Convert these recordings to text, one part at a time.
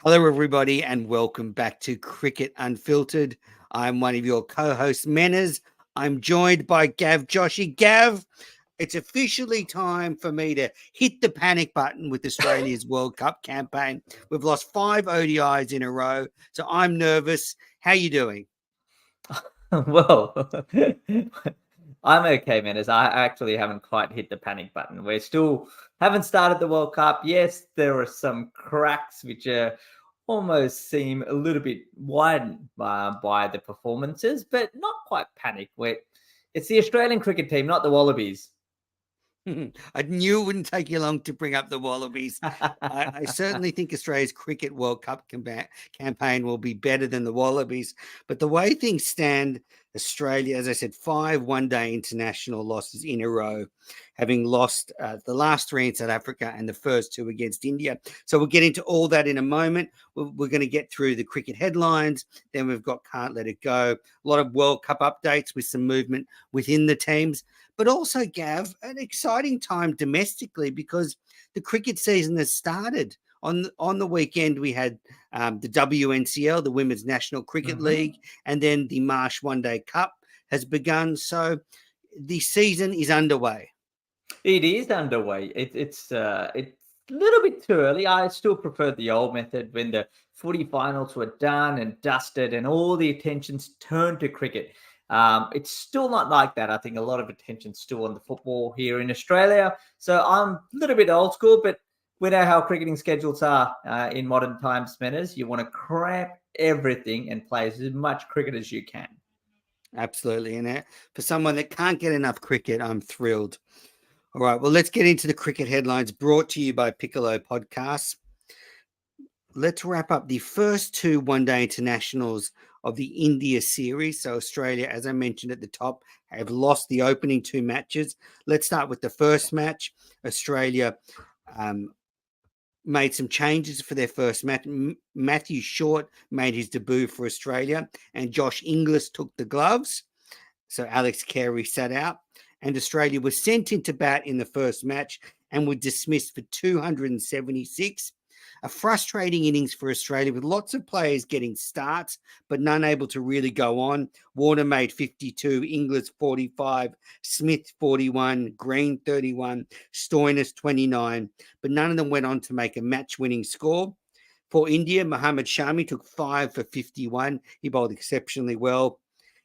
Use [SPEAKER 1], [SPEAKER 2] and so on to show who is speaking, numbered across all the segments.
[SPEAKER 1] Hello, everybody, and welcome back to Cricket Unfiltered. I'm one of your co hosts, Menners. I'm joined by Gav Joshi. Gav, it's officially time for me to hit the panic button with Australia's World Cup campaign. We've lost 5 ODIs in a row, so I'm nervous. How you doing?
[SPEAKER 2] Well, I'm okay, man. As I actually haven't quite hit the panic button. We're still haven't started the World Cup. Yes, there are some cracks which almost seem a little bit widened by the performances, but not quite panic. It's the Australian cricket team, not the Wallabies.
[SPEAKER 1] I knew it wouldn't take you long to bring up the Wallabies. I certainly think Australia's Cricket World Cup campaign will be better than the Wallabies. But the way things stand, Australia, as I said, 5 one-day international losses in a row, having lost the last 3 in South Africa and the first 2 against India. So we'll get into all that in a moment. We're going to get through the cricket headlines. Then we've got Can't Let It Go. A lot of World Cup updates with some movement within the teams. But also, Gav, an exciting time domestically because the cricket season has started. On the weekend, we had the WNCL, the Women's National Cricket
[SPEAKER 2] Mhm.
[SPEAKER 1] League, and then the Marsh One Day Cup has begun. So the season is underway.
[SPEAKER 2] It is underway. It's a little bit too early. I still prefer the old method when the footy finals were done and dusted and all the attention's turned to cricket. It's still not like that. I think a lot of attention's still on the football here in Australia. So I'm a little bit old school, but we know how cricketing schedules are in modern times, Menners. You want to cramp everything and play as much cricket as you can.
[SPEAKER 1] Absolutely. And for someone that can't get enough cricket, I'm thrilled. All right. Well, let's get into the cricket headlines brought to you by Piccolo Podcasts. Let's wrap up the first 2 one-day internationals of the India series. So, Australia, as I mentioned at the top, have lost the opening 2 matches. Let's start with the first match. Australia um, made some changes for their first match. Matthew Short made his debut for Australia, and Josh Inglis took the gloves. So, Alex Carey sat out, and Australia was sent into bat in the first match and were dismissed for 276. A frustrating innings for Australia with lots of players getting starts, but none able to really go on. Warner made 52, Inglis 45, Smith 41, Green 31, Stoinis 29, but none of them went on to make a match winning score. For India, Mohammad Shami took 5 for 51. He bowled exceptionally well.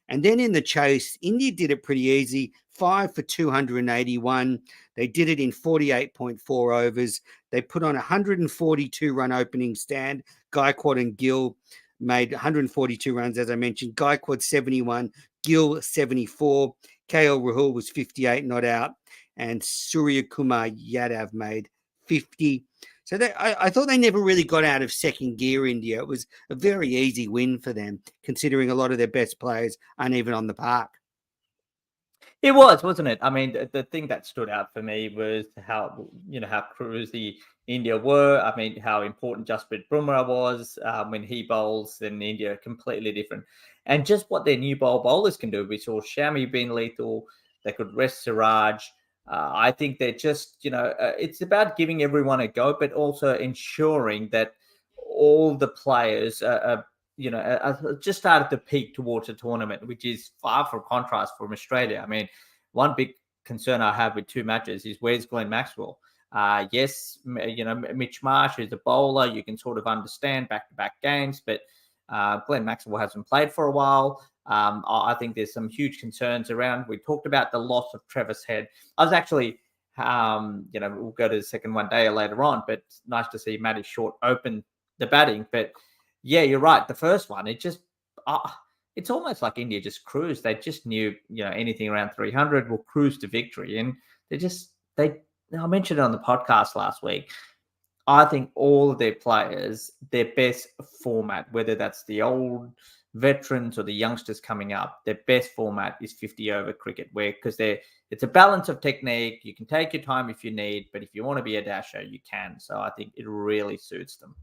[SPEAKER 1] And then in the chase, India did it pretty easy 5 for 281. They did it in 48.4 overs. They put on a 142 run opening stand. Gaikwad and Gill made 142 runs, as I mentioned. Gaikwad 71, Gill 74. KL Rahul was 58, not out. And Surya Kumar Yadav made 50. So I thought they never really got out of second gear, India. It was a very easy win for them, considering a lot of their best players aren't even on the park.
[SPEAKER 2] It was, wasn't it? I mean, the thing that stood out for me was how cruisy India were. I mean, how important Jasprit Bumrah was when he bowls. In India, completely different, and just what their new bowlers can do. We saw Shami being lethal. They could rest Siraj. I think they're just, it's about giving everyone a go, but also ensuring that all the players just started to peak towards a tournament, which is far from contrast from Australia. I mean, one big concern I have with 2 matches is where's Glenn Maxwell? Yes, Mitch Marsh is a bowler. You can sort of understand back-to-back games, but Glenn Maxwell hasn't played for a while. I think there's some huge concerns around. We talked about the loss of Travis Head. I was actually, we'll go to the second one day later on, but it's nice to see Matty Short open the batting. But yeah, you're right. The first one, it's almost like India just cruised. They just knew, anything around 300 will cruise to victory. And I mentioned it on the podcast last week. I think all of their players, their best format, whether that's the old veterans or the youngsters coming up, their best format is 50 over cricket, because it's a balance of technique. You can take your time if you need, but if you want to be a dasher, you can. So I think it really suits them.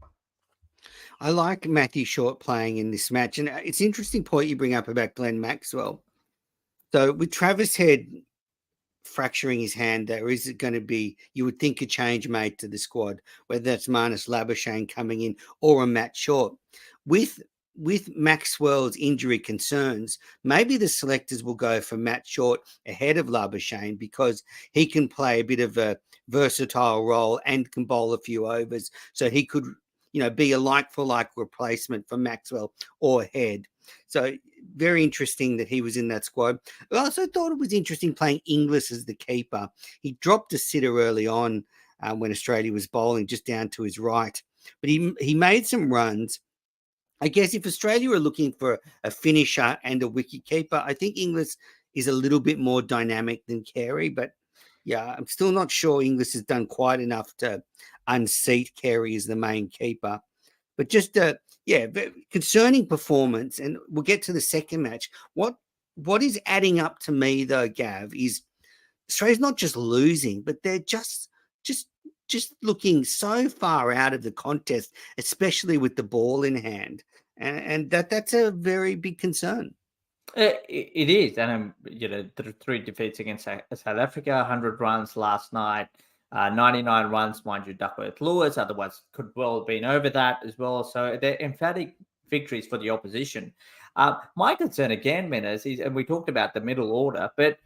[SPEAKER 1] I like Matthew Short playing in this match. And it's an interesting point you bring up about Glenn Maxwell. So with Travis Head fracturing his hand, there is going to be, you would think, a change made to the squad, whether that's Marnus Labuschagne coming in or a Matt Short. With Maxwell's injury concerns, maybe the selectors will go for Matt Short ahead of Labuschagne because he can play a bit of a versatile role and can bowl a few overs. So he could, be a like-for-like replacement for Maxwell or Head. So very interesting that he was in that squad. I also thought it was interesting playing Inglis as the keeper. He dropped a sitter early on when Australia was bowling, just down to his right. But he made some runs. I guess if Australia are looking for a finisher and a wicketkeeper, I think Inglis is a little bit more dynamic than Carey. But yeah, I'm still not sure Inglis has done quite enough to unseat Carey as the main keeper. But just concerning performance, and we'll get to the second match. What is adding up to me though, Gav, is Australia's not just losing, but they're just looking so far out of the contest, especially with the ball in hand, and that's a very big concern.
[SPEAKER 2] It is, and the 3 defeats against South Africa, 100 runs last night, 99 runs, mind you, Duckworth-Lewis. Otherwise, could well have been over that as well. So they're emphatic victories for the opposition. My concern again, Menas, is, and we talked about the middle order, but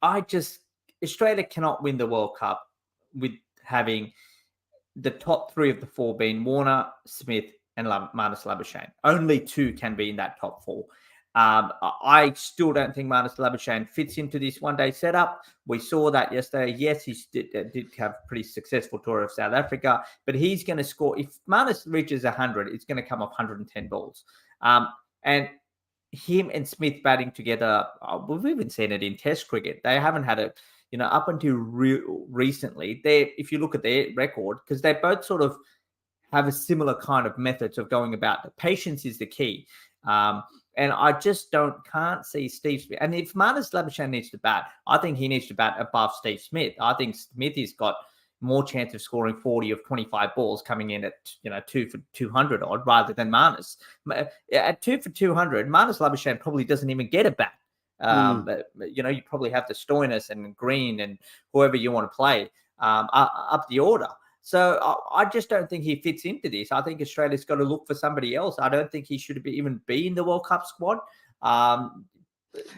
[SPEAKER 2] Australia cannot win the World Cup with having the top 3 of the 4 being Warner, Smith, and Marnus Labuschagne. Only 2 can be in that top 4. I still don't think Marnus Labuschagne fits into this one-day setup. We saw that yesterday. Yes, he did have a pretty successful tour of South Africa, but he's going to score. If Marnus reaches 100, it's going to come off 110 balls. And him and Smith batting together, we've even seen it in Test cricket. They haven't had a, up until recently, if you look at their record, because they both sort of have a similar kind of methods of going about it. Patience is the key. And I just can't see Steve Smith. And if Marnus Labuschagne needs to bat, I think he needs to bat above Steve Smith. I think Smith has got more chance of scoring 40 of 25 balls coming in at 2 for 200 odd rather than Marnus. At 2 for 200, Marnus Labuschagne probably doesn't even get a bat. You probably have the Stoinis and Green and whoever you want to play up the order. So I just don't think he fits into this. I think Australia's got to look for somebody else. I don't think he should even be in the World Cup squad.
[SPEAKER 1] But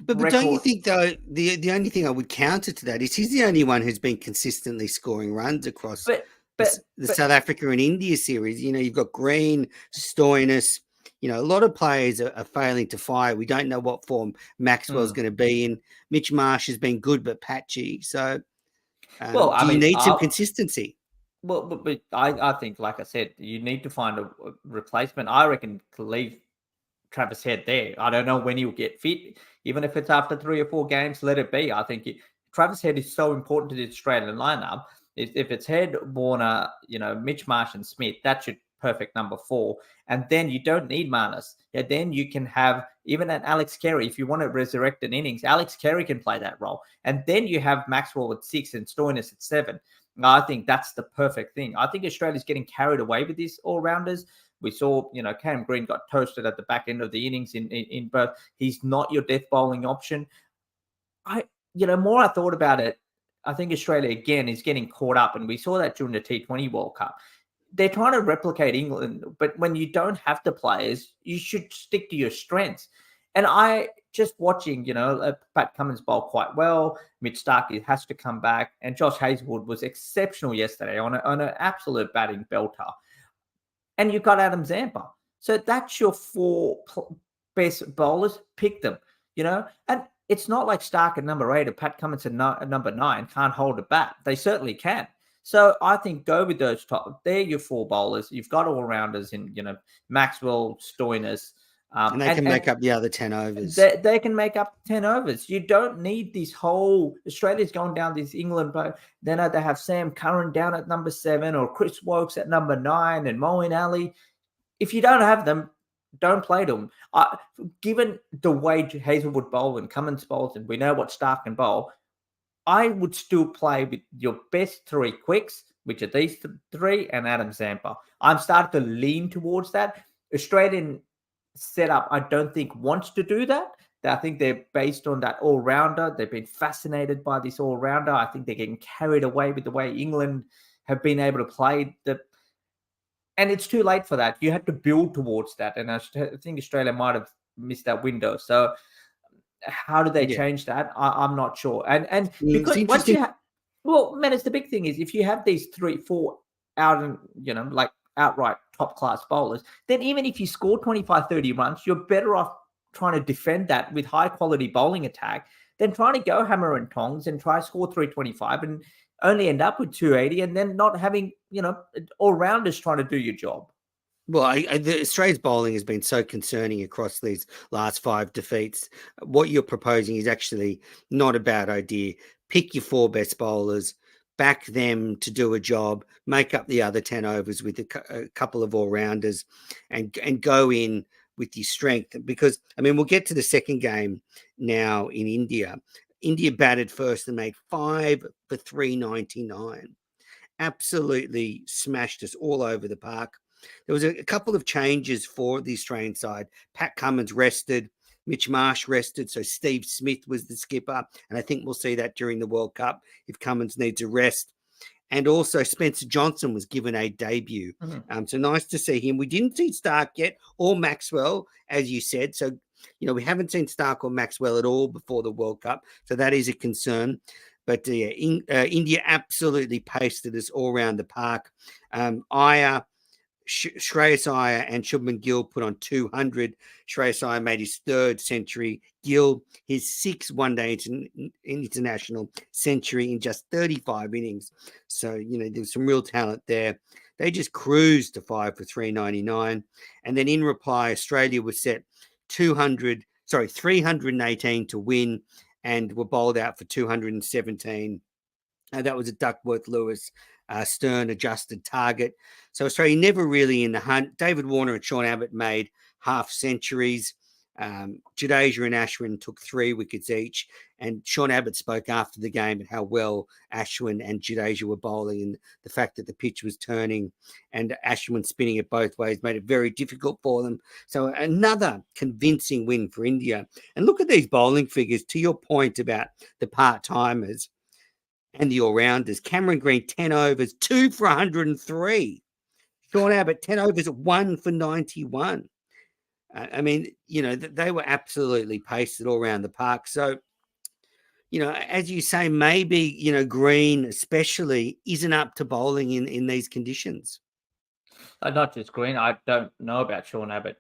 [SPEAKER 1] don't you think, though, the only thing I would counter to that is he's the only one who's been consistently scoring runs across the South Africa and India series. You've got Green, Stoinis. A lot of players are failing to fire. We don't know what form Maxwell's going to be in. Mitch Marsh has been good but patchy. So you need some consistency?
[SPEAKER 2] Well, but I think, like I said, you need to find a replacement. I reckon to leave Travis Head there. I don't know when he'll get fit. Even if it's after 3 or 4 games, let it be. I think Travis Head is so important to the Australian lineup. If it's Head, Warner, Mitch Marsh and Smith, that's your perfect number 4. And then you don't need Marnus. Yeah, then you can have even an Alex Carey. If you want to resurrect an innings, Alex Carey can play that role. And then you have Maxwell at 6 and Stoinis at 7. I think that's the perfect thing. I think Australia's getting carried away with these all-rounders. We saw, Cam Green got toasted at the back end of the innings in both. He's not your death bowling option. More I thought about it, I think Australia, again, is getting caught up. And we saw that during the T20 World Cup. They're trying to replicate England, but when you don't have the players, you should stick to your strengths. And I just watching, Pat Cummins bowl quite well. Mitch Starkey has to come back. And Josh Hazlewood was exceptional yesterday on an absolute batting belter. And you've got Adam Zampa. So that's your 4 best bowlers. Pick them, And it's not like Stark at number 8 or Pat Cummins at number 9 can't hold a bat. They certainly can. So I think go with those top. They're your 4 bowlers. You've got all-rounders in, Maxwell, Stoinis.
[SPEAKER 1] And they can make up the other 10 overs.
[SPEAKER 2] They can make up 10 overs. You don't need this whole Australia's going down this England, but then they have Sam Curran down at number 7 or Chris Wokes at number 9 and Moeen Ali. If you don't have them, don't play them. Given the way Hazlewood bowl and Cummins bowls, and we know what Stark can bowl, I would still play with your best 3 quicks, which are these 3, and Adam Zampa. I'm starting to lean towards that. Australian setup, I don't think wants to do that. I think they're based on that all-rounder. They've been fascinated by this all-rounder. I think they're getting carried away with the way England have been able to play. And it's too late for that. You had to build towards that. And I think Australia might have missed that window. So how do they change that? I'm not sure. And because once you have, well, man, it's the big thing is if you have these 3-4 out and, like outright top class bowlers, then even if you score 25, 30 runs, you're better off trying to defend that with high quality bowling attack than trying to go hammer and tongs and try score 325 and only end up with 280 and then not having, all-rounders trying to do your job.
[SPEAKER 1] Well, Australia's bowling has been so concerning across these last 5 defeats. What you're proposing is actually not a bad idea. Pick your 4 best bowlers, back them to do a job, make up the other 10 overs with a couple of all-rounders and go in with your strength. Because, I mean, we'll get to the second game now in India. India batted first and made 5 for 399. Absolutely smashed us all over the park. There was a couple of changes for the Australian side. Pat Cummins rested, Mitch Marsh rested, so Steve Smith was the skipper, and I think we'll see that during the World Cup if Cummins needs a rest. And also Spencer Johnson was given a debut. So nice to see him. We didn't see Stark yet or Maxwell, as you said. So, we haven't seen Stark or Maxwell at all before the World Cup. So that is a concern. But India absolutely pasted us all around the park. Shreyas Iyer and Shubman Gill put on 200. Shreyas Iyer made his 3rd century. Gill, his 6th one-day international century in just 35 innings. So, there's some real talent there. They just cruised to 5 for 399. And then in reply, Australia was set 318 to win and were bowled out for 217. That was a Duckworth-Lewis Stern adjusted target. So Australia never really in the hunt. David Warner and Sean Abbott made half centuries. Jadeja and Ashwin took 3 wickets each. And Sean Abbott spoke after the game at how well Ashwin and Jadeja were bowling and the fact that the pitch was turning and Ashwin spinning it both ways made it very difficult for them. So another convincing win for India. And look at these bowling figures. To your point about the part-timers and the all-rounders, Cameron Green, 10 overs, 2 for 103. Sean Abbott, 10 overs, 1 for 91. I mean, they were absolutely pasted all around the park. So, as you say, maybe, Green especially isn't up to bowling in these conditions.
[SPEAKER 2] Not just Green. I don't know about Sean Abbott.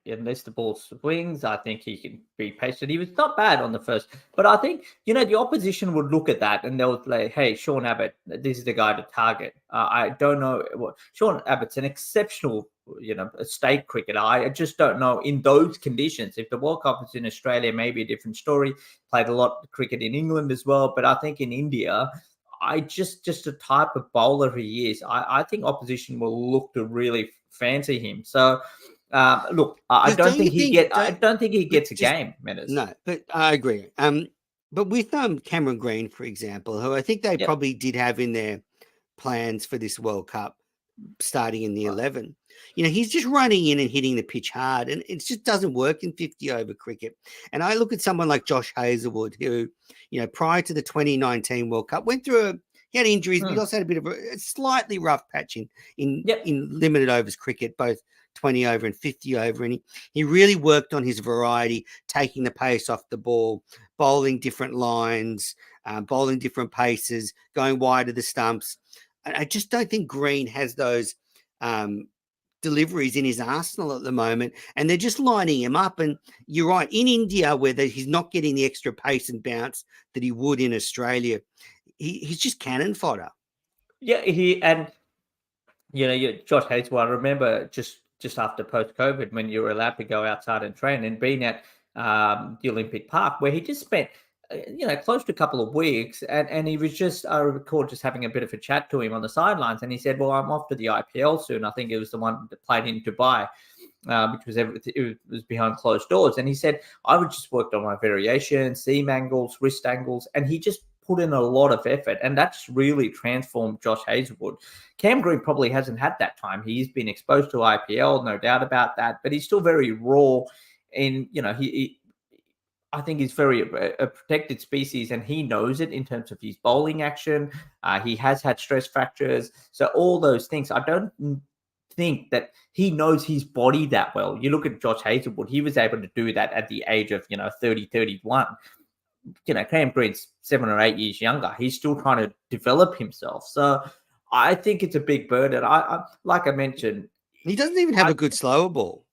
[SPEAKER 2] Unless the ball swings, I think he can be patient. He was not bad on the first, but I think the opposition would look at that and they'll say, "Hey, Sean Abbott, this is the guy to target." I don't know what Sean Abbott's an exceptional, state cricketer. I just don't know in those conditions. If the World Cup was in Australia, maybe a different story. Played a lot of cricket in England as well, but I think in India. Just the type of bowler he is, I think opposition will look to really fancy him. So, look, I don't think he gets a game, Menace.
[SPEAKER 1] No, but I agree. But with Cameron Green, for example, who I think they probably did have in their plans for this World Cup starting in the 11, he's just running in and hitting the pitch hard, and it just doesn't work in 50-over cricket. And I look at someone like Josh Hazlewood, who, prior to the 2019 World Cup, went through he had injuries, but he also had a bit of a slightly rough patch in limited overs cricket, both 20 over and 50 over. And he really worked on his variety, taking the pace off the ball, bowling different lines, bowling different paces, going wide of the stumps. I just don't think Green has those deliveries in his arsenal at the moment, and they're just lining him up. And you're right, in India, where he's not getting the extra pace and bounce that he would in Australia, he's just cannon fodder.
[SPEAKER 2] Yeah, Josh Hazlewood, I remember just after post-COVID when you were allowed to go outside and train and being at the Olympic Park, where he just spent close to a couple of weeks, and he was just, I recall just having a bit of a chat to him on the sidelines, and he said, "Well, I'm off to the IPL soon." I think it was the one that played in Dubai, which it was behind closed doors. And he said, "I would just worked on my variations, seam angles, wrist angles," and he just put in a lot of effort, and that's really transformed Josh Hazlewood. Cam Green probably hasn't had that time. He's been exposed to IPL, no doubt about that, but he's still very raw. And I think he's very a protected species, and he knows it in terms of his bowling action. He has had stress fractures, so all those things. I don't think that he knows his body that well. You look at Josh Hazlewood; he was able to do that at the age of 30, 31. Graham Green's 7 or 8 years younger. He's still trying to develop himself. So I think it's a big burden. I like I mentioned,
[SPEAKER 1] he doesn't even have a good slower ball.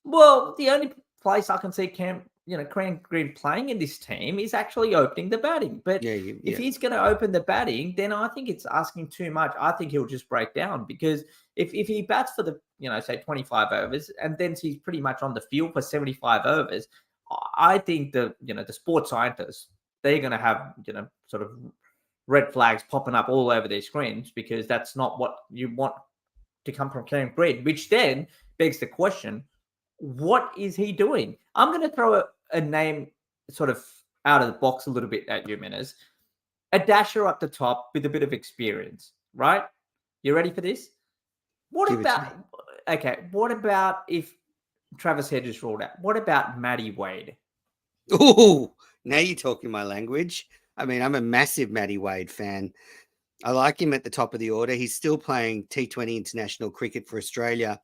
[SPEAKER 2] Well, the only place I can see Graham Green playing in this team is actually opening the batting. But if he's going to open the batting, then I think it's asking too much. I think he'll just break down, because if he bats for the, say 25 overs, and then he's pretty much on the field for 75 overs, I think the sports scientists, they're going to have, sort of red flags popping up all over their screens, because that's not what you want to come from Graham Green, which then begs the question, what is he doing? I'm going to throw a name sort of out of the box a little bit at you, Minners. A dasher up the top with a bit of experience, right? You ready for this? What about if Travis Head is ruled out? What about Matty Wade?
[SPEAKER 1] Oh, now you're talking my language. I mean, I'm a massive Matty Wade fan. I like him at the top of the order. He's still playing T20 international cricket for Australia.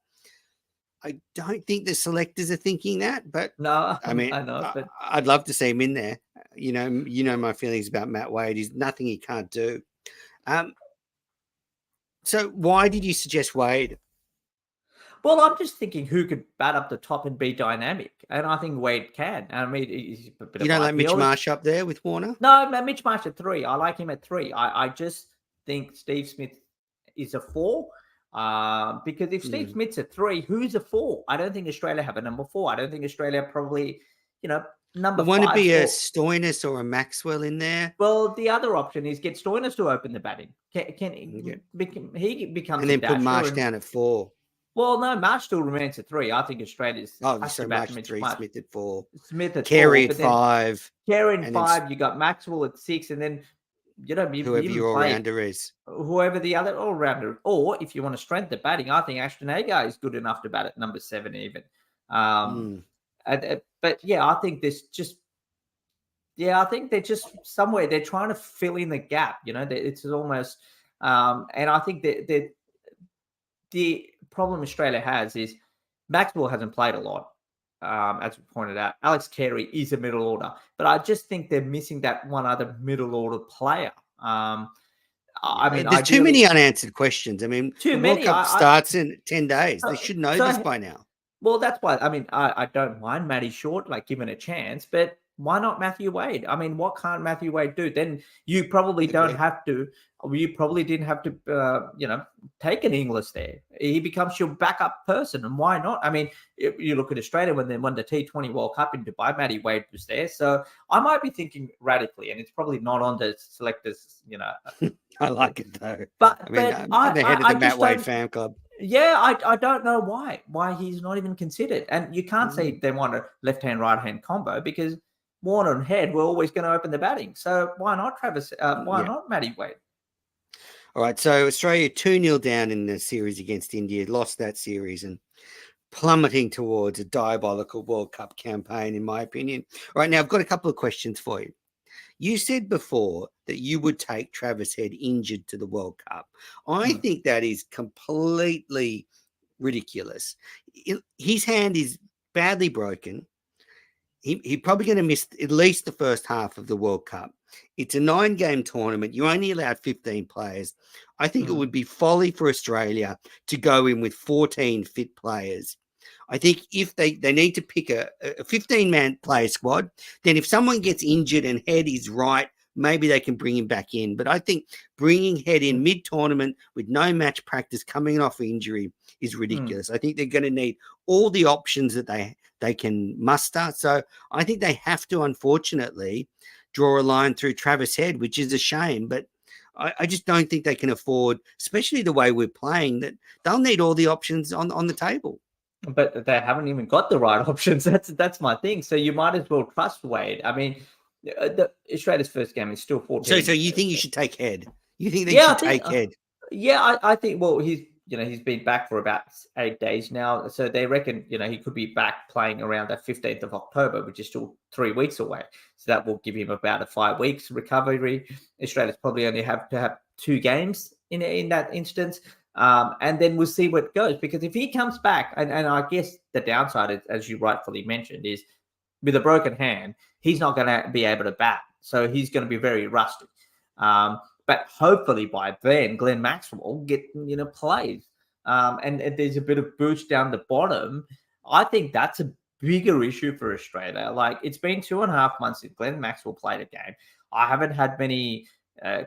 [SPEAKER 1] I don't think the selectors are thinking that, but
[SPEAKER 2] no,
[SPEAKER 1] I mean, I'd love to see him in there. You know my feelings about Matt Wade. He's nothing he can't do. So why did you suggest Wade?
[SPEAKER 2] Well, I'm just thinking who could bat up the top and be dynamic, and I think Wade can. I mean, he's a bit
[SPEAKER 1] you don't like Mitch Marsh up there with Warner?
[SPEAKER 2] No, Mitch Marsh at 3. I like him at 3. I just think Steve Smith is a 4. Because if Steve Smith's a 3, who's a 4? I don't think Australia have a number 4. I don't think Australia probably, number 5.
[SPEAKER 1] Want to be a Stoinis or a Maxwell in there?
[SPEAKER 2] Well, the other option is get Stoinis to open the batting. Can he becomes
[SPEAKER 1] and then put Marsh down at 4?
[SPEAKER 2] Well, no, Marsh still remains at 3. I think Australia's
[SPEAKER 1] so Marsh at 3, Smith at 4,
[SPEAKER 2] Smith at
[SPEAKER 1] Carey
[SPEAKER 2] 4,
[SPEAKER 1] at 5,
[SPEAKER 2] Carey at 5. You got Maxwell at 6, and then
[SPEAKER 1] whoever your all-rounder is.
[SPEAKER 2] Whoever the other all-rounder. Or if you want to strengthen the batting, I think Ashton Agar is good enough to bat at number 7 even. But yeah, I think there's just... Yeah, I think they're just somewhere. They're trying to fill in the gap. It's almost... and I think that the problem Australia has is Maxwell hasn't played a lot. As we pointed out, Alex Carey is a middle order, but I just think they're missing that one other middle order player. I mean,
[SPEAKER 1] there's too many unanswered questions. I mean, the World Cup starts in 10 days. They should know this by now.
[SPEAKER 2] Well, that's why. I mean, I don't mind Matty Short, given a chance, but why not Matthew Wade? I mean, what can't Matthew Wade do? Then you probably don't have to. You probably didn't have to, take an Inglis there. He becomes your backup person, and why not? I mean, you look at Australia when they won the T20 World Cup in Dubai, Matty Wade was there. So I might be thinking radically, and it's probably not on the selectors,
[SPEAKER 1] I like it though.
[SPEAKER 2] But
[SPEAKER 1] I mean, I'm the head of the Matt Wade fan club.
[SPEAKER 2] Yeah, I don't know why he's not even considered. And you can't say they want a left-hand, right-hand combo, because Warner and Head were always going to open the batting. So why not Travis? Why not Matty Wade?
[SPEAKER 1] All right, so Australia 2-0 down in the series against India, lost that series and plummeting towards a diabolical World Cup campaign, in my opinion. All right, now I've got a couple of questions for you. You said before that you would take Travis Head injured to the World Cup. I think that is completely ridiculous. His hand is badly broken. He's probably going to miss at least the first half of the World Cup. It's a 9-game tournament. You only allowed 15 players. I think it would be folly for Australia to go in with 14 fit players. I think if they need to pick a 15-man player squad, then if someone gets injured and Head is right, maybe they can bring him back in. But I think bringing Head in mid-tournament with no match practice coming off injury is ridiculous. I think they're going to need all the options that they can muster. So I think they have to, unfortunately, draw a line through Travis Head, which is a shame. But I just don't think they can afford, especially the way we're playing, that they'll need all the options on the table.
[SPEAKER 2] But they haven't even got the right options. That's my thing. So you might as well trust Wade. I mean, Australia's first game is still 14.
[SPEAKER 1] So you think you should take Head? You think they should take Head?
[SPEAKER 2] Yeah, I think. Well, he's he's been back for about 8 days now. So they reckon, he could be back playing around that 15th of October, which is still 3 weeks away. So that will give him about a 5 weeks recovery. Australia's probably only have to have 2 games in that instance. And then we'll see where it goes. Because if he comes back, and I guess the downside, is, as you rightfully mentioned, is with a broken hand, he's not going to be able to bat. So he's going to be very rusty. But hopefully by then, Glenn Maxwell plays. And there's a bit of boost down the bottom. I think that's a bigger issue for Australia. Like, it's been 2.5 months since Glenn Maxwell played a game. I haven't had many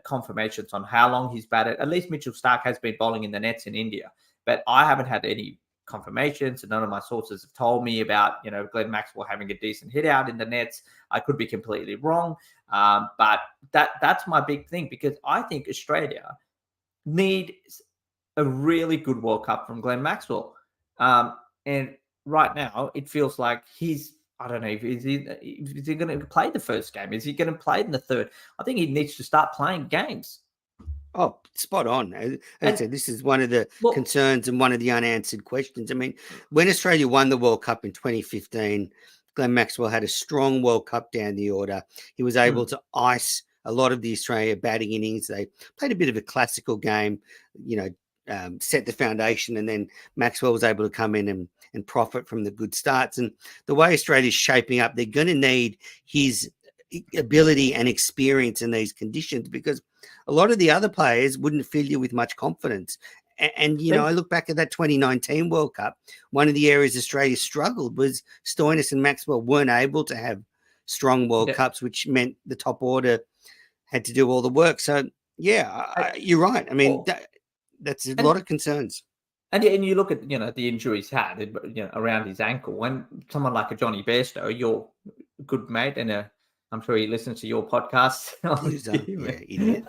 [SPEAKER 2] confirmations on how long he's batted. At least Mitchell Starc has been bowling in the nets in India, but I haven't had any confirmations, and none of my sources have told me about Glenn Maxwell having a decent hit out in the nets. I could be completely wrong, but that's my big thing, because I think Australia needs a really good World Cup from Glenn Maxwell, and right now it feels like I don't know, is he going to play the first game? Is he going to play in the third? I think he needs to start playing games.
[SPEAKER 1] Oh, spot on. As I said, this is one of the concerns and one of the unanswered questions. I mean, when Australia won the World Cup in 2015, Glenn Maxwell had a strong World Cup down the order. He was able to ice a lot of the Australia batting innings. They played a bit of a classical game, set the foundation, and then Maxwell was able to come in and profit from the good starts. And the way Australia's shaping up, they're going to need his ability and experience in these conditions, because a lot of the other players wouldn't fill you with much confidence. And I look back at that 2019 World Cup, one of the areas Australia struggled was Stoinis and Maxwell weren't able to have strong World Cups, which meant the top order had to do all the work. So, you're right. I mean, that's a lot of concerns.
[SPEAKER 2] And you look at, the injuries had, around his ankle. When someone like a Johnny Bairstow, your good mate, and I'm sure he listens to your podcast.
[SPEAKER 1] Idiot.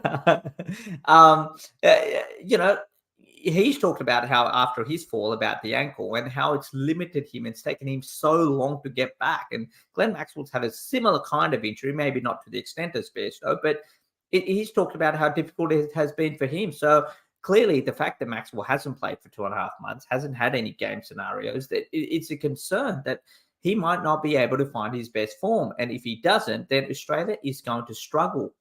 [SPEAKER 2] He's talked about how after his fall about the ankle and how it's limited him. It's taken him so long to get back. And Glenn Maxwell's had a similar kind of injury, maybe not to the extent as Bairstow, but he's talked about how difficult it has been for him. So clearly, the fact that Maxwell hasn't played for 2.5 months, hasn't had any game scenarios, that it's a concern that he might not be able to find his best form. And if he doesn't, then Australia is going to struggle.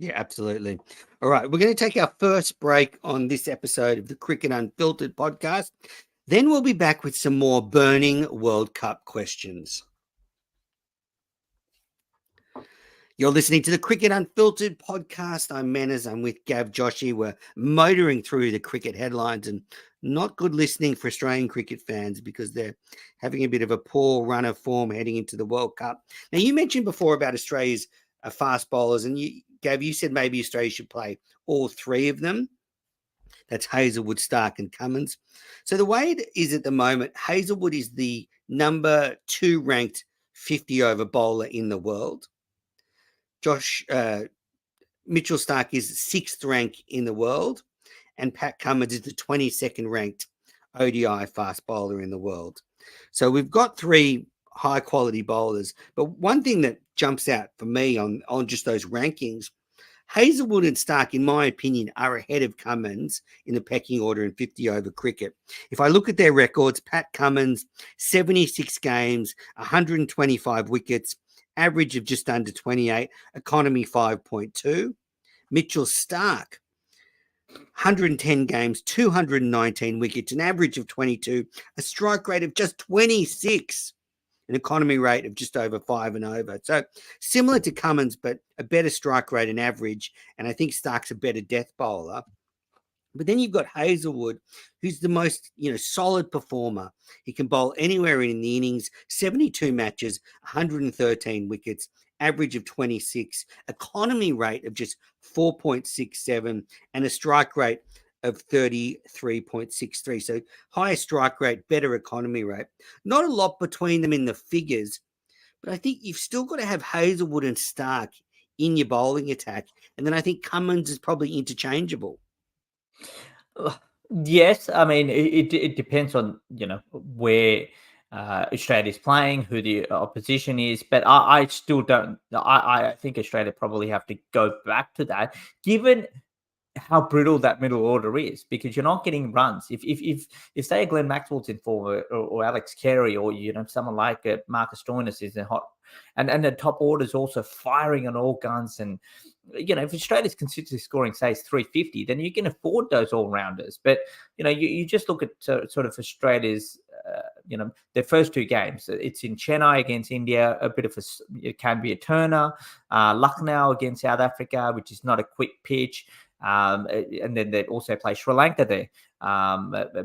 [SPEAKER 1] Yeah, absolutely. All right, we're going to take our first break on this episode of the Cricket Unfiltered podcast. Then we'll be back with some more burning World Cup questions. You're listening to the Cricket Unfiltered podcast. I'm Manners. I'm with Gav Joshi. We're motoring through the cricket headlines, and not good listening for Australian cricket fans because they're having a bit of a poor run of form heading into the World Cup. Now, you mentioned before about Australia's fast bowlers, and Gav, you said maybe Australia should play all 3 of them. That's Hazlewood, Starc, and Cummins. So the way it is at the moment, Hazlewood is the number 2 ranked 50-over bowler in the world. Mitchell Starc is 6th rank in the world, and Pat Cummins is the 22nd ranked ODI fast bowler in the world. So we've got 3 high quality bowlers, but one thing that jumps out for me on just those rankings, Hazlewood and Starc, in my opinion, are ahead of Cummins in the pecking order in 50-over cricket. If I look at their records, Pat Cummins, 76 games, 125 wickets, average of just under 28, economy 5.2. Mitchell Starc, 110 games, 219 wickets, an average of 22, a strike rate of just 26, an economy rate of just over 5 and over. So similar to Cummins, but a better strike rate and average. And I think Stark's a better death bowler. But then you've got Hazlewood, who's the most, solid performer. He can bowl anywhere in the innings, 72 matches, 113 wickets, average of 26, economy rate of just 4.67, and a strike rate of 33.63. So higher strike rate, better economy rate. Not a lot between them in the figures, but I think you've still got to have Hazlewood and Starc in your bowling attack. And then I think Cummins is probably interchangeable.
[SPEAKER 2] Yes, I mean, it depends on, where Australia's playing, who the opposition is, but I still don't. I think Australia probably have to go back to that, given how brittle that middle order is, because you're not getting runs. If say Glenn Maxwell's in form, or Alex Carey, or someone like Marcus Stoinis is in hot, and the top order is also firing on all guns, and if Australia's consistently scoring, say, 350, then you can afford those all rounders. But you just look at sort of Australia's their first two games. It's in Chennai against India, a bit of it can be a turner. Lucknow against South Africa, which is not a quick pitch. And then they also play Sri Lanka there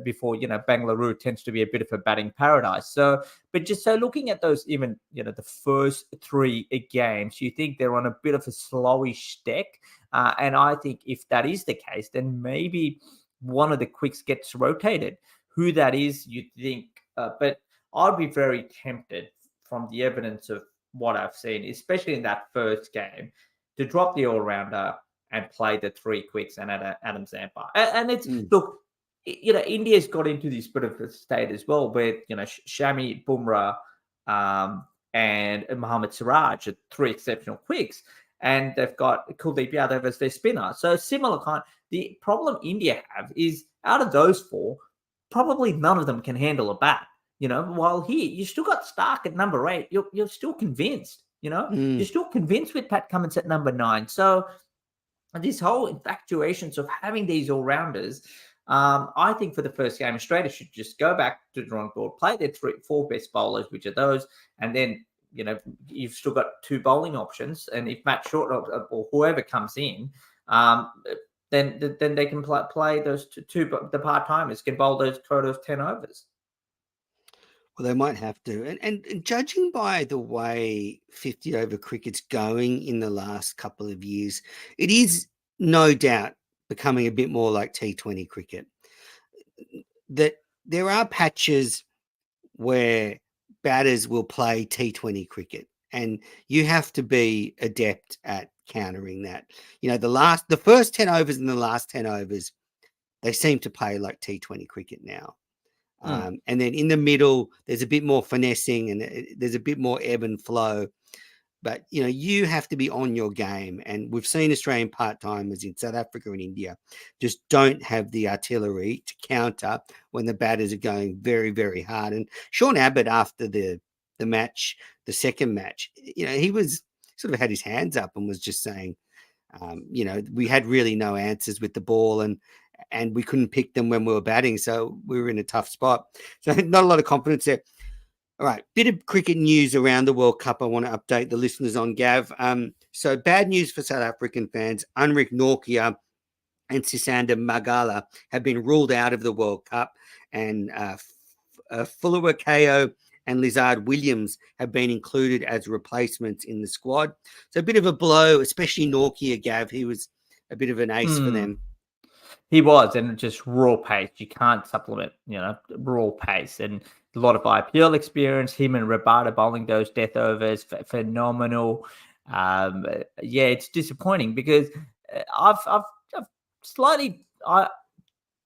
[SPEAKER 2] before, Bangalore tends to be a bit of a batting paradise. So, but just so looking at those, even, the first three games, you think they're on a bit of a slowish deck. And I think if that is the case, then maybe one of the quicks gets rotated. Who that is, you think, but I'd be very tempted from the evidence of what I've seen, especially in that first game, to drop the all-rounder and play the three quicks and Adam Zampa. And it's, look, India's got into this bit of a state as well where, Shami, Bumrah, and Mohammad Siraj are three exceptional quicks. And they've got Kuldeep Yadav as their spinner. So similar kind. The problem India have is out of those four, probably none of them can handle a bat. While here, you still got Stark at number 8. You're still convinced, You're still convinced with Pat Cummins at number 9. So this whole infatuations of having these all-rounders, I think for the first game, Australia should just go back to the drawing board, play their 4 best bowlers, which are those, and then, you've still got 2 bowling options. And if Matt Short or whoever comes in, then they can play those two the part-timers can bowl those total of 10 overs.
[SPEAKER 1] Well, they might have to. And judging by the way 50-over cricket's going in the last couple of years, it is no doubt becoming a bit more like T20 cricket. That there are patches where batters will play T20 cricket, and you have to be adept at countering that. The first 10 overs and the last 10 overs, they seem to play like T20 cricket now. And then in the middle, there's a bit more finessing and there's a bit more ebb and flow. But, you have to be on your game. And we've seen Australian part-timers in South Africa and India just don't have the artillery to counter when the batters are going very, very hard. And Sean Abbott, after the match, the second match, he was sort of had his hands up and was just saying, we had really no answers with the ball and we couldn't pick them when we were batting. So we were in a tough spot. So not a lot of confidence there. All right, bit of cricket news around the World Cup I want to update the listeners on, Gav. So bad news for South African fans. Anrich Nortje and Sisanda Magala have been ruled out of the World Cup, and Fulawar Kayo and Lizard Williams have been included as replacements in the squad. So a bit of a blow, especially Nortje, Gav. He was a bit of an ace for them.
[SPEAKER 2] He was, and just raw pace. You can't supplement, raw pace. And a lot of IPL experience. Him and Rabada bowling those death overs, phenomenal. It's disappointing because I've slightly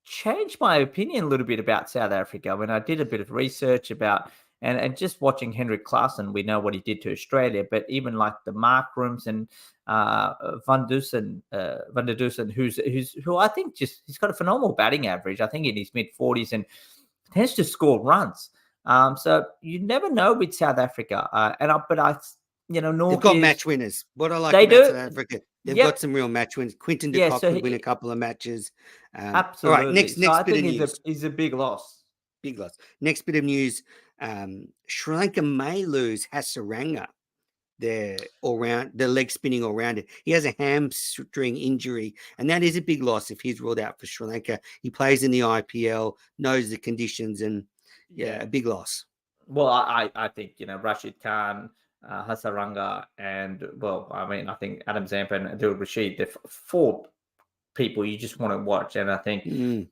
[SPEAKER 2] changed my opinion a little bit about South Africa when I did a bit of research about and just watching Henrik Klaasen. We know what he did to Australia, but even like the Markrams and Van der Dussen, who I think he's got a phenomenal batting average. I think in his mid-40s and tends to score runs. So you never know with South Africa.
[SPEAKER 1] They've got match winners. What I like about South Africa, they've got some real match winners. Quinton de Kock could win a couple of matches.
[SPEAKER 2] Absolutely.
[SPEAKER 1] All right, next bit of news.
[SPEAKER 2] He's a big loss.
[SPEAKER 1] Big loss. Next bit of news. Sri Lanka may lose Hasaranga, their leg spinning all-rounder. He has a hamstring injury, and that is a big loss if he's ruled out for Sri Lanka. He plays in the IPL, knows the conditions, and a big loss.
[SPEAKER 2] Well, I think, Rashid Khan, Hasaranga, and I think Adam Zampa and Adil Rashid, they're 4 people you just want to watch. And I think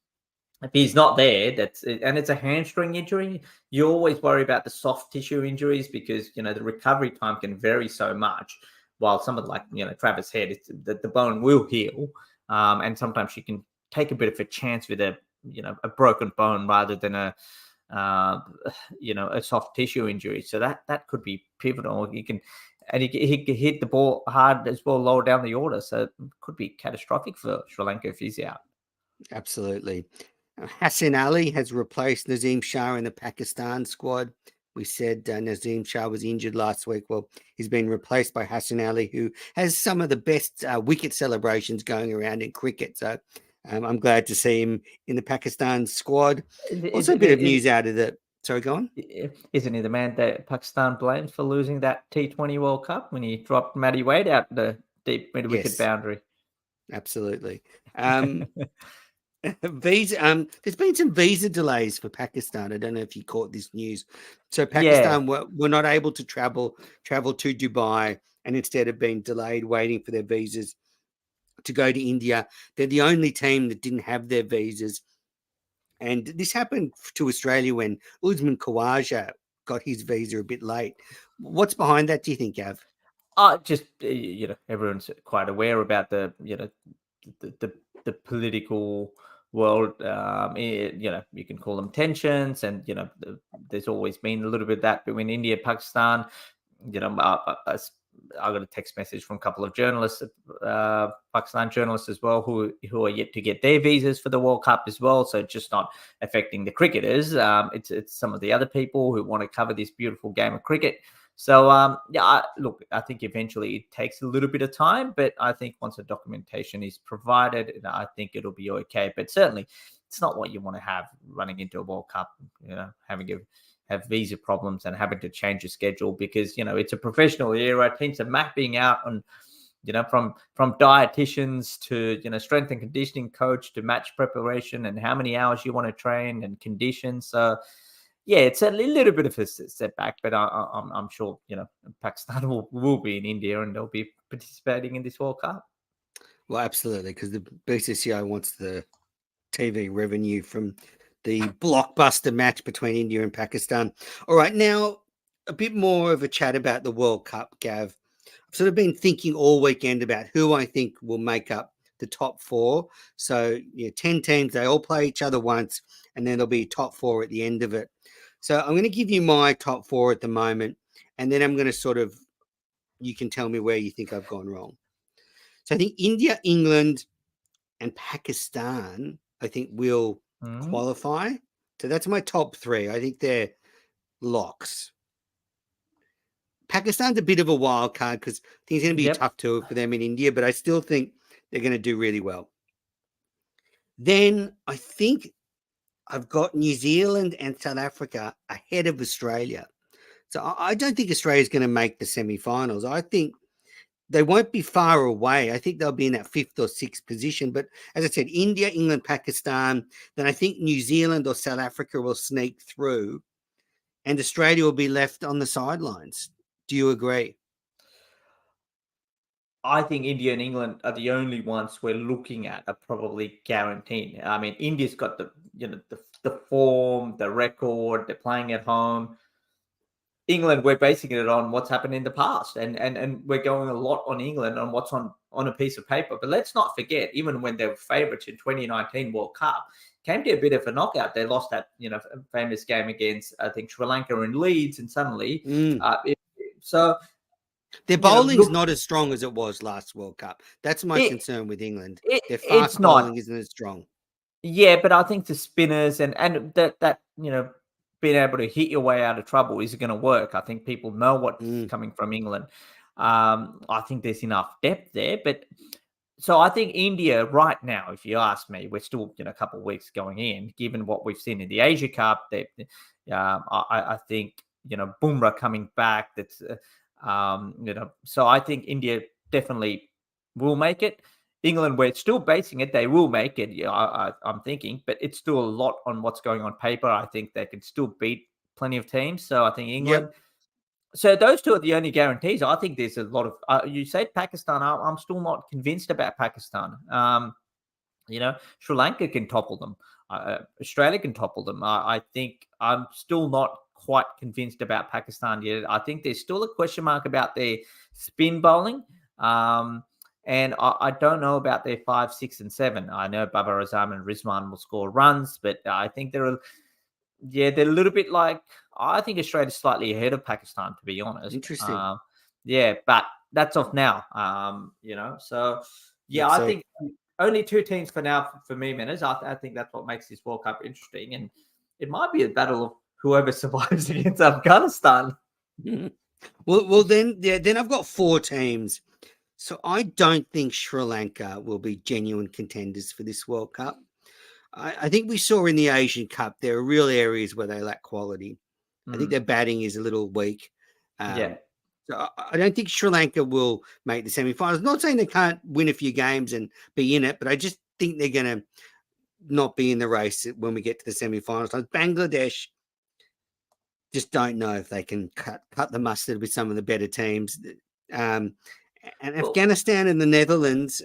[SPEAKER 2] if he's not there, and it's a hamstring injury, you always worry about the soft tissue injuries because, the recovery time can vary so much. While someone like, Travis Head, the bone will heal. And sometimes you can take a bit of a chance with a broken bone rather than a soft tissue injury. So that could be pivotal. You can, and he could hit the ball hard as well, lower down the order. So it could be catastrophic for Sri Lanka if he's out.
[SPEAKER 1] Absolutely. Hassan Ali has replaced Nazim Shah in the Pakistan squad. We said Nazim Shah was injured last week. Well, he's been replaced by Hassan Ali, who has some of the best wicket celebrations going around in cricket. So I'm glad to see him in the Pakistan squad. Also, a bit of news out of the. Sorry, go on.
[SPEAKER 2] Isn't he the man that Pakistan blames for losing that T20 World Cup when he dropped Matty Wade out the deep mid-wicket boundary?
[SPEAKER 1] Absolutely. Visa. There's been some visa delays for Pakistan. I don't know if you caught this news. So Pakistan were not able to travel to Dubai, and instead have been delayed waiting for their visas to go to India. They're the only team that didn't have their visas. And this happened to Australia when Usman Khawaja got his visa a bit late. What's behind that, do you think, Gav?
[SPEAKER 2] Just, everyone's quite aware about the political world. You can call them tensions, and there's always been a little bit of that between India and Pakistan. I got a text message from a couple of journalists, Pakistan journalists as well, who are yet to get their visas for the World Cup as well. So it's just not affecting the cricketers. It's some of the other people who want to cover this beautiful game of cricket. So, I think eventually it takes a little bit of time, but I think once the documentation is provided, I think it'll be okay. But certainly, it's not what you want to have running into a World Cup, have visa problems and having to change your schedule, because, it's a professional era. Teams are mapping out on, from dietitians to, strength and conditioning coach to match preparation and how many hours you want to train and condition. So, yeah, it's a little bit of a setback, but I'm sure, Pakistan will be in India and they'll be participating in this World Cup.
[SPEAKER 1] Well, absolutely, because the BCCI wants the TV revenue from the blockbuster match between India and Pakistan. All right, now a bit more of a chat about the World Cup, Gav. I've sort of been thinking all weekend about who I think will make up the top four. So, 10 teams, they all play each other once, and then there'll be top four at the end of it. So I'm going to give you my top four at the moment, and then I'm going to you can tell me where you think I've gone wrong. So I think India, England, and Pakistan, I think, will qualify. So that's my top three. I think they're locks. Pakistan's a bit of a wild card because I think it's going to be a tough tour for them in India, but I still think they're going to do really well. Then I think I've got New Zealand and South Africa ahead of Australia. So I don't think Australia's going to make the semi-finals. I think they won't be far away. I think they'll be in that fifth or sixth position. But as I said, India, England, Pakistan, then I think New Zealand or South Africa will sneak through and Australia will be left on the sidelines. Do you agree?
[SPEAKER 2] I think India and England are the only ones we're looking at are probably guaranteed. I mean, India's got the form, the record, they're playing at home. England, we're basing it on what's happened in the past, and we're going a lot on England on what's on a piece of paper. But let's not forget, even when they were favourites in 2019 World Cup, came to a bit of a knockout. They lost that famous game against, I think, Sri Lanka and Leeds, and suddenly
[SPEAKER 1] their bowling's not as strong as it was last World Cup. That's my concern with England. Their fast bowling isn't as strong.
[SPEAKER 2] Yeah, but I think the spinners and that being able to hit your way out of trouble is going to work. I think people know what's coming from England. I think there's enough depth there, but so I think India right now, if you ask me, we're still a couple of weeks going in. Given what we've seen in the Asia Cup, I think Bumrah coming back. That's so I think India definitely will make it. England, we're still basing it, they will make it. I'm thinking, but it's still a lot on what's going on paper. I think they can still beat plenty of teams. So I think England. Yep. So those two are the only guarantees. I think there's a lot of. You said Pakistan. I'm still not convinced about Pakistan. Sri Lanka can topple them. Australia can topple them. I think I'm still not quite convinced about Pakistan yet. I think there's still a question mark about their spin bowling. And I don't know about their 5, 6, and 7. I know Babar Azam and Rizwan will score runs, but I think they're a little bit like, I think Australia's slightly ahead of Pakistan, to be honest.
[SPEAKER 1] Interesting.
[SPEAKER 2] Yeah, but that's off now. So yeah, I
[SPEAKER 1] So
[SPEAKER 2] think only 2 teams for now for me, Menas. I think that's what makes this World Cup interesting, and it might be a battle of whoever survives against Afghanistan.
[SPEAKER 1] well, then I've got 4 teams. So I don't think Sri Lanka will be genuine contenders for this World Cup. I think we saw in the Asian Cup there are real areas where they lack quality. I think their batting is a little weak.
[SPEAKER 2] Yeah.
[SPEAKER 1] So I don't think Sri Lanka will make the semi-finals. Not saying they can't win a few games and be in it, but I just think they're going to not be in the race when we get to the semi-finals. Bangladesh, just don't know if they can cut the mustard with some of the better teams. And Afghanistan and the Netherlands.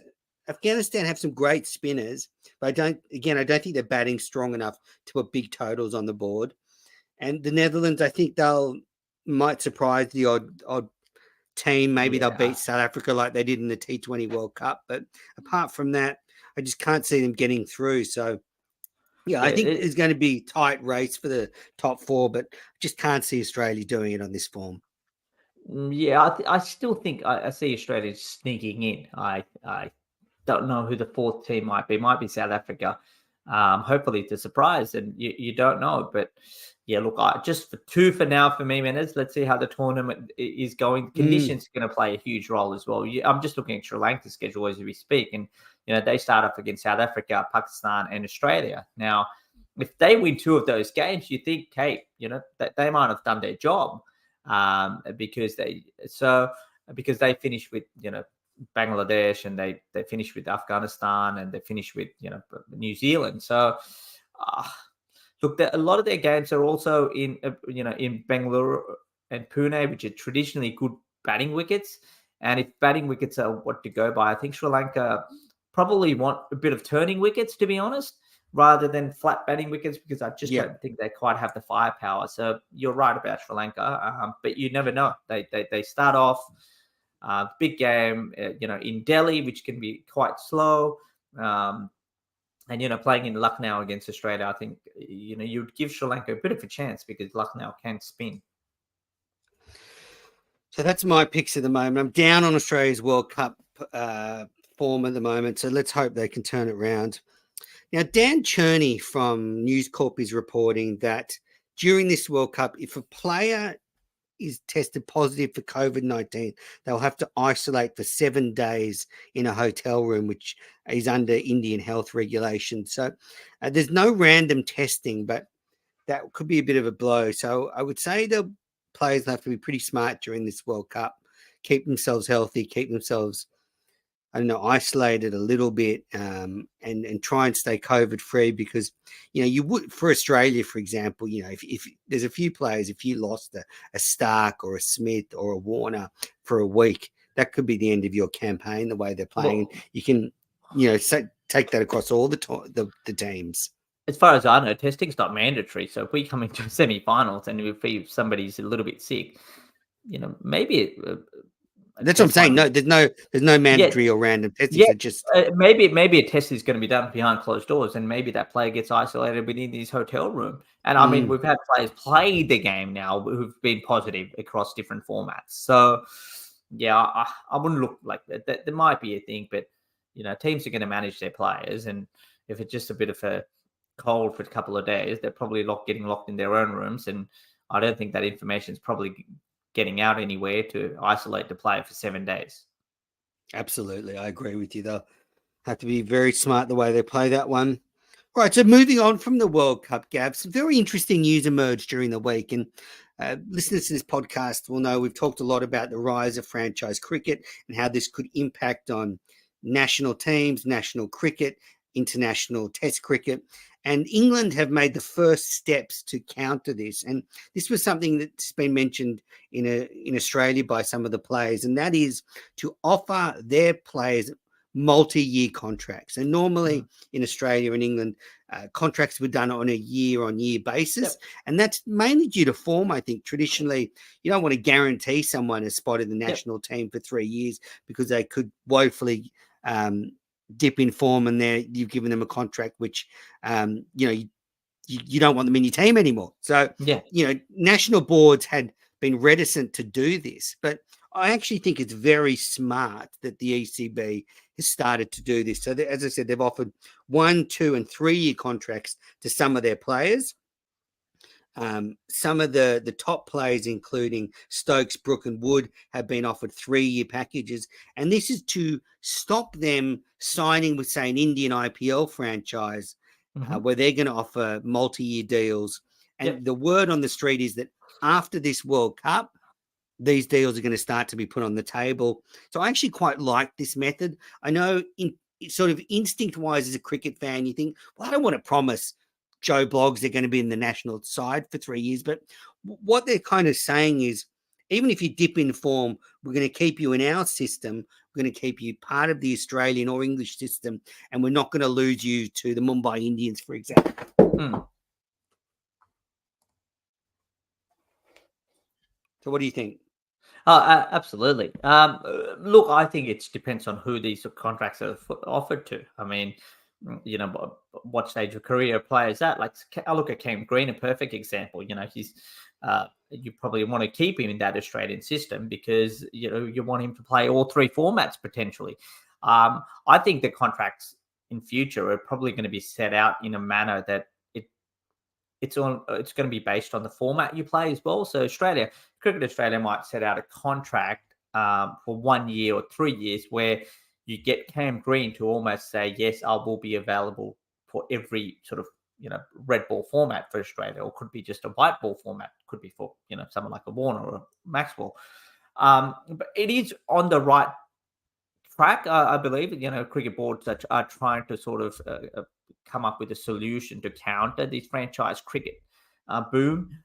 [SPEAKER 1] Afghanistan have some great spinners, but I don't think they're batting strong enough to put big totals on the board. And the Netherlands, I think might surprise the odd team. Maybe they'll beat South Africa like they did in the T20 World Cup. But apart from that, I just can't see them getting through. So, yeah, I think it's going to be a tight race for the top 4, but just can't see Australia doing it on this form.
[SPEAKER 2] Yeah, I still think I see Australia sneaking in. I don't know who the 4th team might be. Might be South Africa. Hopefully it's a surprise, and you don't know. But yeah, look, just for 2 for now for me, Menas. Let's see how the tournament is going. Conditions are going to play a huge role as well. I'm just looking at Sri Lanka's schedule as we speak, and they start off against South Africa, Pakistan, and Australia. Now, if they win 2 of those games, you think, hey, that they might have done their job, because they finished with Bangladesh, and they finished with Afghanistan, and they finished with New Zealand. So look, a lot of their games are also in in Bangalore and Pune, which are traditionally good batting wickets. And if batting wickets are what to go by, I think Sri Lanka probably want a bit of turning wickets, to be honest, rather than flat batting wickets, because I just don't think they quite have the firepower. So you're right about Sri Lanka, but you never know. They start off big game, in Delhi, which can be quite slow. And, playing in Lucknow against Australia, I think, you'd give Sri Lanka a bit of a chance because Lucknow can spin.
[SPEAKER 1] So that's my picks at the moment. I'm down on Australia's World Cup form at the moment, so let's hope they can turn it around. Now, Dan Cherney from News Corp is reporting that during this World Cup, if a player is tested positive for COVID-19, they'll have to isolate for 7 days in a hotel room, which is under Indian health regulations. So there's no random testing, but that could be a bit of a blow. So I would say the players have to be pretty smart during this World Cup, keep themselves healthy, keep themselves, isolated a little bit, and try and stay COVID free, because, you would, for Australia, for example, if there's a few players, if you lost a Stark or a Smith or a Warner for a week, that could be the end of your campaign, the way they're playing. Well, you can, take that across all the teams.
[SPEAKER 2] As far as I know, testing's not mandatory. So if we come into semi-finals and if somebody's a little bit sick, maybe
[SPEAKER 1] that's what I'm saying. No, there's no mandatory or random testing.
[SPEAKER 2] Yeah,
[SPEAKER 1] so just
[SPEAKER 2] maybe a test is going to be done behind closed doors, and maybe that player gets isolated within his hotel room. And I mean, we've had players play the game now who've been positive across different formats. So yeah, I wouldn't look like that. There might be a thing, but teams are going to manage their players, and if it's just a bit of a cold for a couple of days, they're probably getting locked in their own rooms, and I don't think that information is probably getting out anywhere to isolate the player for 7 days.
[SPEAKER 1] Absolutely. I agree with you. They'll have to be very smart the way they play that one. All right. So moving on from the World Cup, Gab, some very interesting news emerged during the week. And listeners to this podcast will know we've talked a lot about the rise of franchise cricket and how this could impact on national teams, national cricket, international test cricket. And England have made the first steps to counter this. And this was something that's been mentioned in Australia by some of the players, and that is to offer their players multi-year contracts. And normally in Australia and England, contracts were done on a year-on-year basis. Yep. And that's mainly due to form, I think. Traditionally, you don't want to guarantee someone a spot in the national team for 3 years, because they could woefully dip in form, and there you've given them a contract which you don't want them in your team anymore. So national boards had been reticent to do this, but I actually think it's very smart that the ECB has started to do this. So, as I said, they've offered 1, 2, and 3-year contracts to some of their players. Some of the top players, including Stokes, Brook, and Wood, have been offered 3-year packages. And this is to stop them signing with, say, an Indian IPL franchise where they're going to offer multi-year deals. And the word on the street is that after this World Cup, these deals are going to start to be put on the table. So I actually quite like this method. I know in sort of instinct-wise as a cricket fan, you think, well, I don't want to promise Joe Bloggs they're going to be in the national side for 3 years. But what they're kind of saying is, even if you dip in form, we're going to keep you in our system. We're going to keep you part of the Australian or English system, and we're not going to lose you to the Mumbai Indians, for example. So what do you think?
[SPEAKER 2] Absolutely. Look, I think it depends on who these contracts are offered to. I mean, you know, what stage of career a player is at. Like, I look at Cam Green, a perfect example. You know, he's you probably want to keep him in that Australian system because, you know, you want him to play all 3 formats potentially. I think the contracts in future are probably going to be set out in a manner that it's going to be based on the format you play as well. So Cricket Australia might set out a contract for 1 year or 3 years where you get Cam Green to almost say, yes, I will be available for every sort of, you know, red ball format for Australia, or could be just a white ball format, could be for, you know, someone like a Warner or a Maxwell. But it is on the right track, I believe. You know, cricket boards are trying to sort of come up with a solution to counter this franchise cricket boom.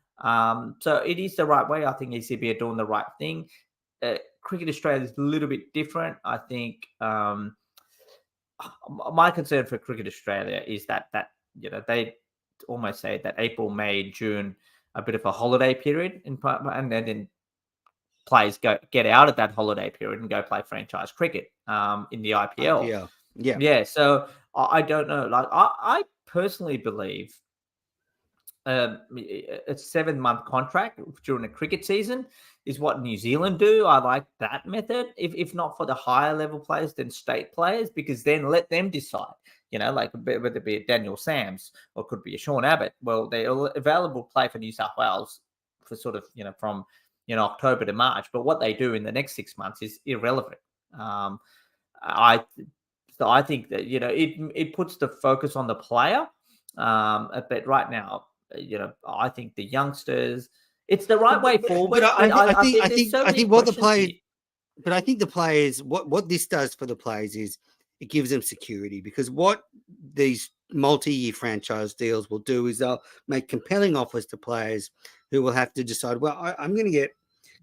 [SPEAKER 2] So it is the right way. I think ECB are doing the right thing. Cricket Australia is a little bit different. I think my concern for Cricket Australia is that you know, they almost say that April, May, June, a bit of a holiday period, and then players get out of that holiday period and go play franchise cricket in the IPL. Yeah. So I don't know. Like, I personally believe a 7-month contract during a cricket season is what New Zealand do. I like that method. If not for the higher level players, then state players, because then let them decide. You know, like whether it be a Daniel Sams or could be a Sean Abbott. Well, they're available to play for New South Wales for sort of, you know, from, you know, October to March. But what they do in the next 6 months is irrelevant. I think that, you know, it puts the focus on the player. But right now, you know, I think the youngsters, it's the right way forward.
[SPEAKER 1] But I think what the players, but I think the players, what this does for the players is it gives them security, because what these multi-year franchise deals will do is they'll make compelling offers to players who will have to decide, well, I'm going to get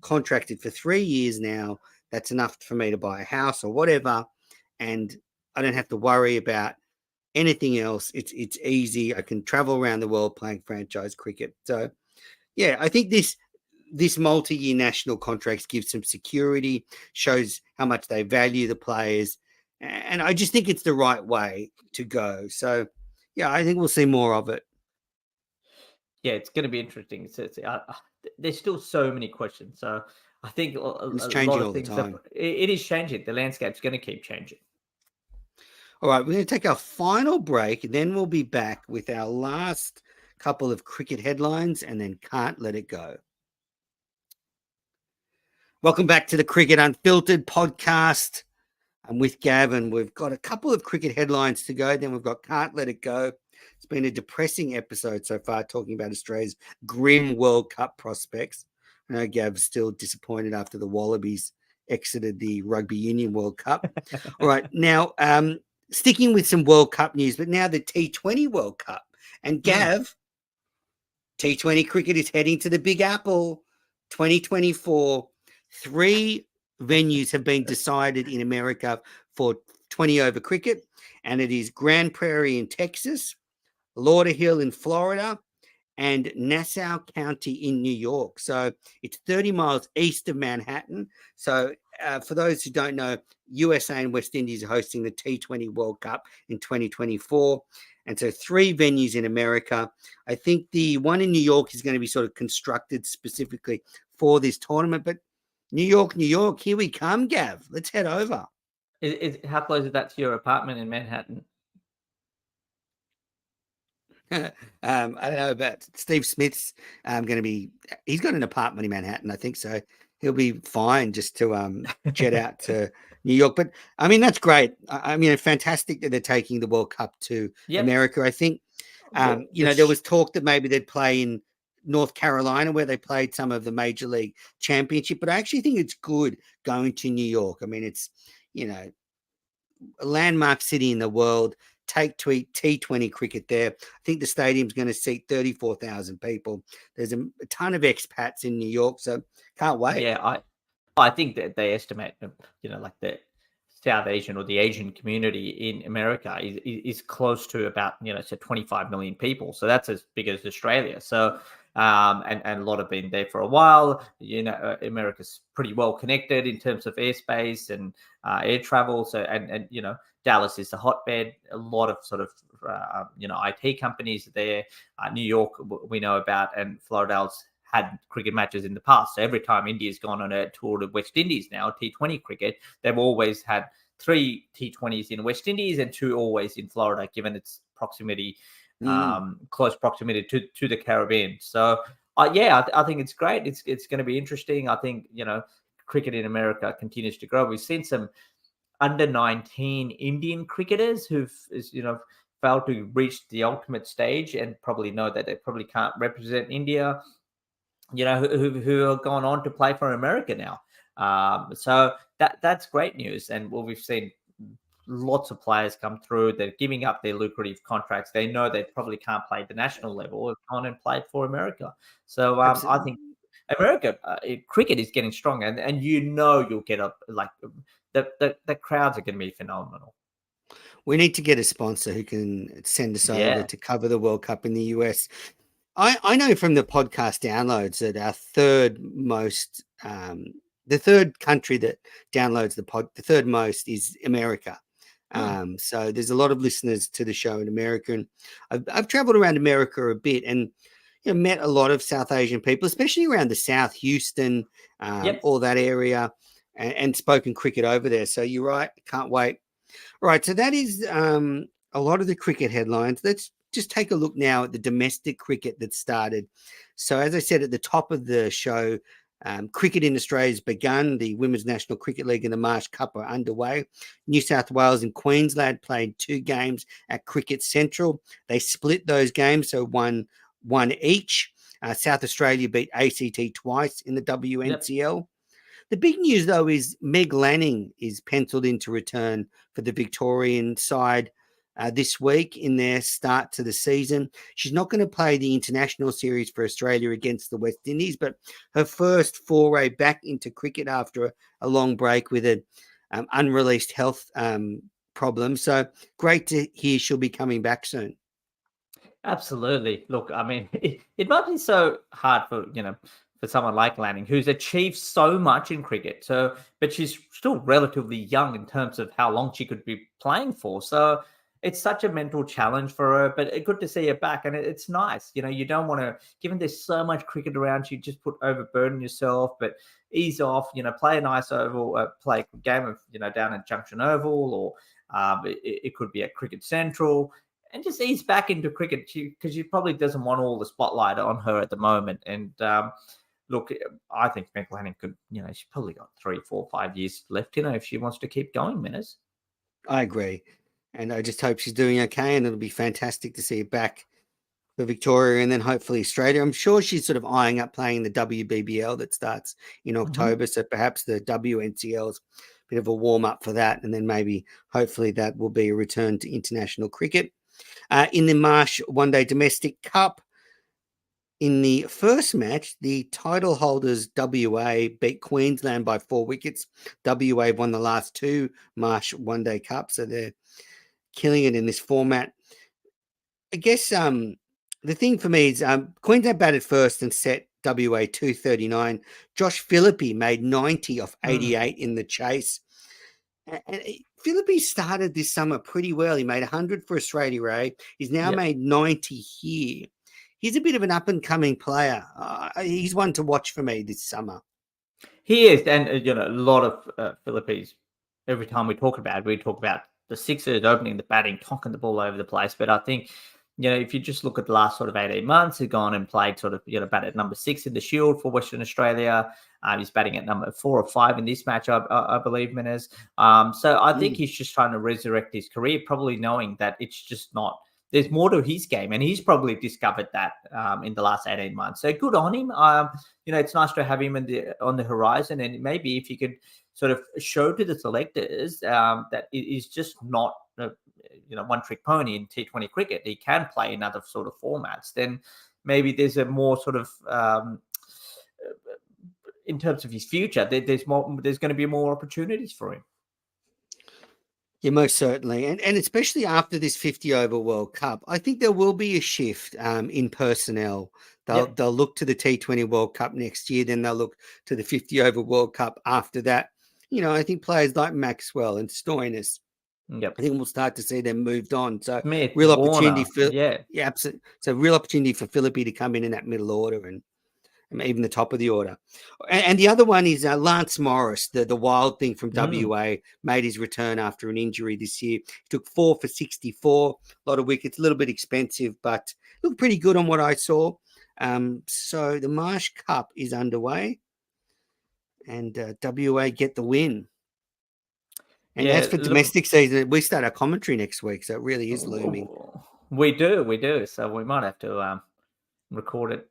[SPEAKER 1] contracted for 3 years now. That's enough for me to buy a house or whatever. And I don't have to worry about anything else. It's easy. I can travel around the world playing franchise cricket. So, yeah, I think this multi-year national contracts gives some security, shows how much they value the players, and I just think it's the right way to go. So, yeah, I think we'll see more of it.
[SPEAKER 2] Yeah, it's going to be interesting. There's still so many questions. So I think
[SPEAKER 1] it's changing all the time.
[SPEAKER 2] It is changing. The landscape's going to keep changing.
[SPEAKER 1] All right, we're going to take our final break, and then we'll be back with our last couple of cricket headlines, and then Can't Let It Go. Welcome back to the Cricket Unfiltered podcast. I'm with Gavin. We've got a couple of cricket headlines to go. Then we've got Can't Let It Go. It's been a depressing episode so far, talking about Australia's grim World Cup prospects. I know Gav's still disappointed after the Wallabies exited the Rugby Union World Cup. All right, now sticking with some World Cup news, but now the T20 World Cup. And Gav, T20 cricket is heading to the Big Apple 2024. 3 venues have been decided in America for 20 over cricket, and it is Grand Prairie in Texas, Lauderhill in Florida, and Nassau County in New York. So it's 30 miles east of Manhattan. So for those who don't know, USA and West Indies are hosting the T20 World Cup in 2024. And so 3 venues in America. I think the one in New York is going to be sort of constructed specifically for this tournament, but New York, New York. Here we come, Gav. Let's head over.
[SPEAKER 2] How close is that to your apartment in Manhattan?
[SPEAKER 1] I don't know about Steve Smith's going to be, he's got an apartment in Manhattan, I think, so he'll be fine just to jet out to New York. But I mean, that's great. I mean, fantastic that they're taking the World Cup to
[SPEAKER 2] Yep.
[SPEAKER 1] America. I think,
[SPEAKER 2] Well,
[SPEAKER 1] there was talk that maybe they'd play in North Carolina where they played some of the Major League Championship, but I actually think it's good going to New York. I mean, it's, a landmark city in the world. Take T20 cricket there. I think the stadium's going to seat 34,000 people. There's a ton of expats in New York, so can't wait.
[SPEAKER 2] Yeah, I think that they estimate, like the South Asian or the Asian community in America is close to about, so 25 million people. So that's as big as Australia. So, and a lot have been there for a while. America's pretty well connected in terms of airspace and air travel. So, and Dallas is the hotbed. A lot of sort of, IT companies are there. New York, we know about, and Florida's had cricket matches in the past. So every time India's gone on a tour to West Indies now, T20 cricket, they've always had 3 T20s in West Indies and 2 always in Florida, given its proximity, close proximity to the Caribbean. So, I think it's great. It's going to be interesting. I think, cricket in America continues to grow. We've seen some under 19 Indian cricketers who've, failed to reach the ultimate stage and probably know that they probably can't represent India, who are gone on to play for America now. So that's great news. And we've seen lots of players come through. They're giving up their lucrative contracts. They know they probably can't play at the national level. Have gone and played for America. So I think America cricket is getting strong, and you'll get up like the crowds are going to be phenomenal.
[SPEAKER 1] We need to get a sponsor who can send us over to cover the World Cup in the US. I know from the podcast downloads that our the third country that downloads the third most is America. So there's a lot of listeners to the show in America, and I've traveled around America a bit and met a lot of South Asian people, especially around the South, Houston, all that area, and spoken cricket over there. So you're right, can't wait. All right, so that is a lot of the cricket headlines. Let's just take a look now at the domestic cricket that started. So as I said at the top of the show, cricket in Australia has begun. The Women's National Cricket League and the Marsh Cup are underway. New South Wales and Queensland played 2 games at Cricket Central. They split those games, so one each. South Australia beat ACT twice in the WNCL. The big news, though, is Meg Lanning is penciled in to return for the Victorian side this week in their start to the season. She's not going to play the international series for Australia against the West Indies, but her first foray back into cricket after a long break with an unreleased health problem. So great to hear she'll be coming back soon.
[SPEAKER 2] Absolutely. Look, I mean, it might be so hard for someone like Lanning, who's achieved so much in cricket. So, but she's still relatively young in terms of how long she could be playing for. So it's such a mental challenge for her, but good to see her back. And it's nice. You don't want to, given there's so much cricket around, you just overburden yourself, but ease off, play a nice oval, play a game of, down at Junction Oval, or it could be at Cricket Central, and just ease back into cricket because she probably doesn't want all the spotlight on her at the moment. And look, I think Meg Lanning could, she's probably got 3, 4, 5 years left, if she wants to keep going, Minas.
[SPEAKER 1] I agree. And I just hope she's doing okay, and it'll be fantastic to see her back for Victoria and then hopefully Australia. I'm sure she's sort of eyeing up playing the WBBL that starts in October, so perhaps the WNCL's a bit of a warm-up for that, and then maybe hopefully that will be a return to international cricket. In the Marsh One Day Domestic Cup, in the first match, the title holders WA beat Queensland by 4 wickets. WA won the last 2 Marsh One Day Cups, so they're killing it in this format. I guess the thing for me is Queensland batted first and set WA 239. Josh Philippe made 90 off 88 in the chase. And Philippe started this summer pretty well. He made 100 for Australia A. He's now made 90 here. He's a bit of an up-and-coming player. He's one to watch for me this summer.
[SPEAKER 2] He is, and a lot of Philippines. Every time we talk about the Sixers opening the batting, knocking the ball over the place. But I think, if you just look at the last sort of 18 months, he's gone and played sort of, batted at number 6 in the Shield for Western Australia. He's batting at number 4 or 5 in this match, I believe, Menez. So I think he's just trying to resurrect his career, probably knowing that it's just not. There's more to his game, and he's probably discovered that in the last 18 months. So good on him. It's nice to have him on the horizon, and maybe if you could sort of show to the selectors that it is just not a one-trick pony in T20 cricket. He can play in other sort of formats. Then maybe there's a more sort of in terms of his future, there's going to be more opportunities for him.
[SPEAKER 1] Yeah, most certainly. And especially after this 50-over World Cup, I think there will be a shift in personnel. They'll look to the T20 World Cup next year, then they'll look to the 50-over World Cup after that. I think players like Maxwell and Stoinis, I think we'll start to see them moved on. So
[SPEAKER 2] Smith,
[SPEAKER 1] real opportunity
[SPEAKER 2] Warner,
[SPEAKER 1] for absolutely. So real opportunity for Philippe to come in that middle order and even the top of the order. And the other one is Lance Morris, the wild thing from WA, made his return after an injury this year. He took 4 for 64, a lot of wickets, a little bit expensive, but looked pretty good on what I saw. So the Marsh Cup is underway, and WA get the win. And as for domestic season, we start our commentary next week, so it really is looming.
[SPEAKER 2] We do. So we might have to record it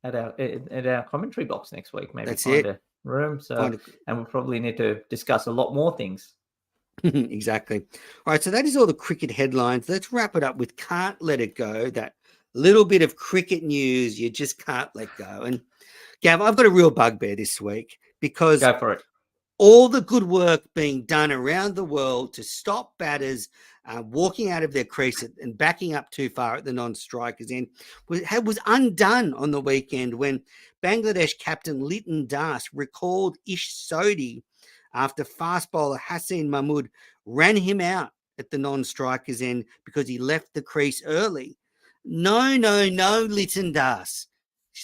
[SPEAKER 2] at our commentary box next week. Maybe find a room. And we'll probably need to discuss a lot more things.
[SPEAKER 1] Exactly. All right. So that is all the cricket headlines. Let's wrap it up with Can't Let It Go. That little bit of cricket news you just can't let go. And Gav, I've got a real bugbear this week because
[SPEAKER 2] go for it.
[SPEAKER 1] All the good work being done around the world to stop batters walking out of their crease and backing up too far at the non-strikers end was undone on the weekend when Bangladesh captain Liton Das recalled Ish Sodhi after fast bowler Hassan Mahmood ran him out at the non-strikers end because he left the crease early. No, Liton Das.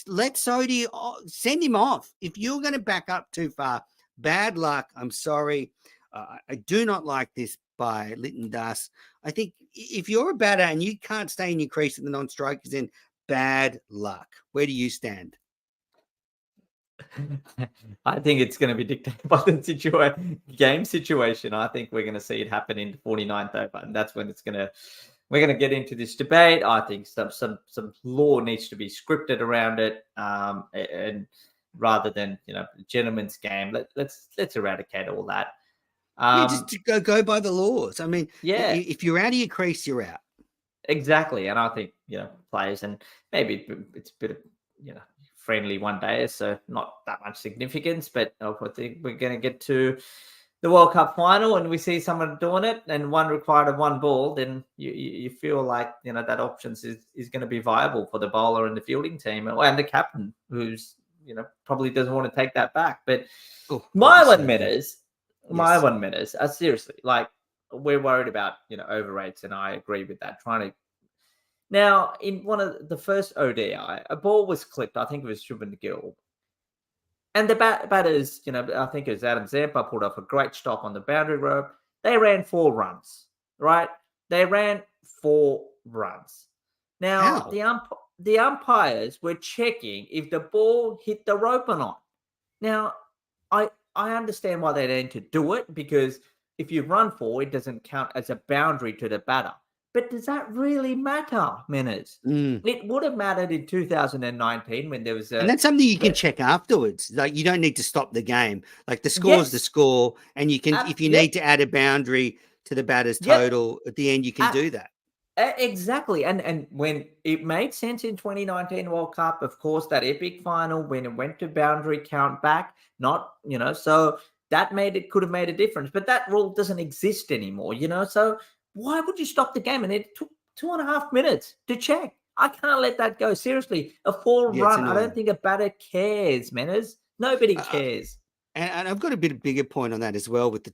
[SPEAKER 1] Let Sodhi, send him off. If you're going to back up too far, bad luck. I'm sorry. I do not like this by Liton Das. I think if you're a batter and you can't stay in your crease at the non-strikers, then bad luck. Where do you stand?
[SPEAKER 2] I think it's going to be dictated by the game situation. I think we're going to see it happen in the 49th over, and that's when we're going to get into this debate. I think some law needs to be scripted around it, and rather than gentleman's game, let's eradicate all that.
[SPEAKER 1] Just to go by the laws. I mean, if you're out of your crease, you're out.
[SPEAKER 2] Exactly, and I think players, and maybe it's a bit of friendly one day, so not that much significance. But I think we're going to get to the World Cup final and we see someone doing it and one required of one ball, then you feel like that option is going to be viable for the bowler and the fielding team and the captain, who's probably doesn't want to take that back. But my 1 minute seriously, like, we're worried about overrates, and I agree with that. Now, in one of the first ODI, a ball was clipped. I think it was Shubman Gill. And the batters, I think it was Adam Zampa, pulled off a great stop on the boundary rope. They ran 4 runs, right? They ran 4 runs. Now, the umpires were checking if the ball hit the rope or not. Now, I understand why they need to do it, because if you run 4, it doesn't count as a boundary to the batter. But does that really matter, Menez? It would have mattered in 2019 when there was
[SPEAKER 1] and that's something you can check afterwards. Like, you don't need to stop the game. Like, the score is the score, and you can, if you need to add a boundary to the batter's total at the end, you can do that.
[SPEAKER 2] Exactly. And when it made sense in 2019 World Cup, of course, that epic final when it went to boundary count back, so that could have made a difference. But that rule doesn't exist anymore, so why would you stop the game? And it took 2.5 minutes to check. I can't let that go. Seriously, a 4 run. I don't think a batter cares, Menez. Nobody cares.
[SPEAKER 1] And I've got a bit of bigger point on that as well. With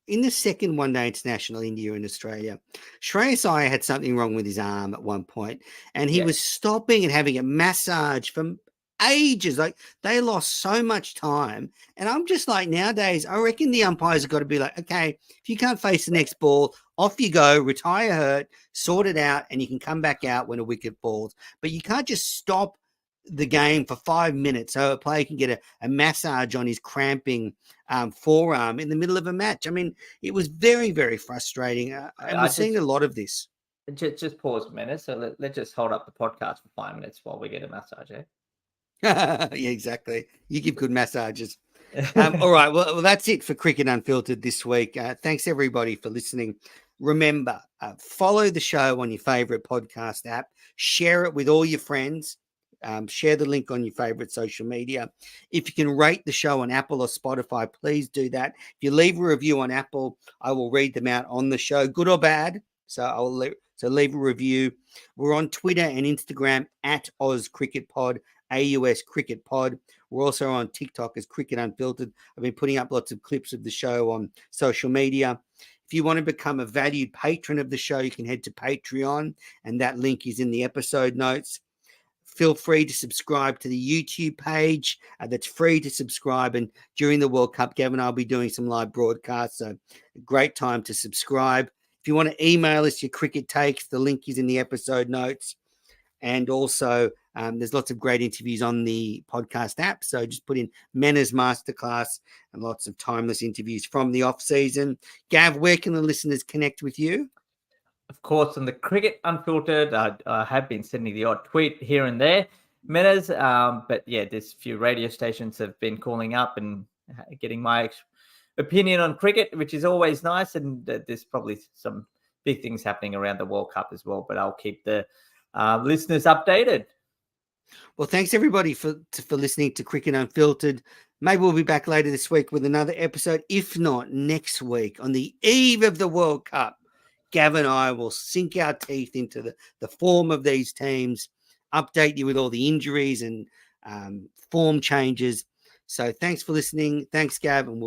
[SPEAKER 1] in the second one-day international, India and Australia, Shreyas Iyer had something wrong with his arm at one point, and he was stopping and having a massage for ages. Like they lost so much time. And I'm just like, nowadays, I reckon the umpires have got to be like, okay, if you can't face the next ball, off you go, retire hurt, sort it out, and you can come back out when a wicket falls. But you can't just stop the game for 5 minutes so a player can get a massage on his cramping forearm in the middle of a match. I mean, it was very, very frustrating. And we're seeing a lot of this.
[SPEAKER 2] Just pause a minute. So let's just hold up the podcast for 5 minutes while we get a massage, eh?
[SPEAKER 1] Yeah, exactly. You give good massages. All right. Well, that's it for Cricket Unfiltered this week. Thanks, everybody, for listening. Remember, follow the show on your favorite podcast app. Share it with all your friends. Share the link on your favorite social media. If you can rate the show on Apple or Spotify, please do that. If you leave a review on Apple, I will read them out on the show, good or bad. So leave a review. We're on Twitter and Instagram at Oz Cricket Pod, AUS Cricket Pod. We're also on TikTok as Cricket Unfiltered. I've been putting up lots of clips of the show on social media. If you want to become a valued patron of the show, you can head to Patreon, and that link is in the episode notes. Feel free to subscribe to the YouTube page. That's free to subscribe. And during the World Cup, Gavin and I will be doing some live broadcasts. So a great time to subscribe. If you want to email us your cricket takes, the link is in the episode notes. And also, there's lots of great interviews on the podcast app. So just put in Mena's Masterclass and lots of timeless interviews from the off season. Gav, where can the listeners connect with you?
[SPEAKER 2] Of course, on the Cricket Unfiltered, I have been sending the odd tweet here and there, Menas. But yeah, there's a few radio stations have been calling up and getting my opinion on cricket, which is always nice. And there's probably some big things happening around the World Cup as well. But I'll keep the listeners updated.
[SPEAKER 1] Well, thanks everybody for listening to Cricket Unfiltered. Maybe we'll be back later this week with another episode. If not, next week on the eve of the World Cup, Gavin and I will sink our teeth into the form of these teams, update you with all the injuries and form changes. So thanks for listening. Thanks, Gav, and we'll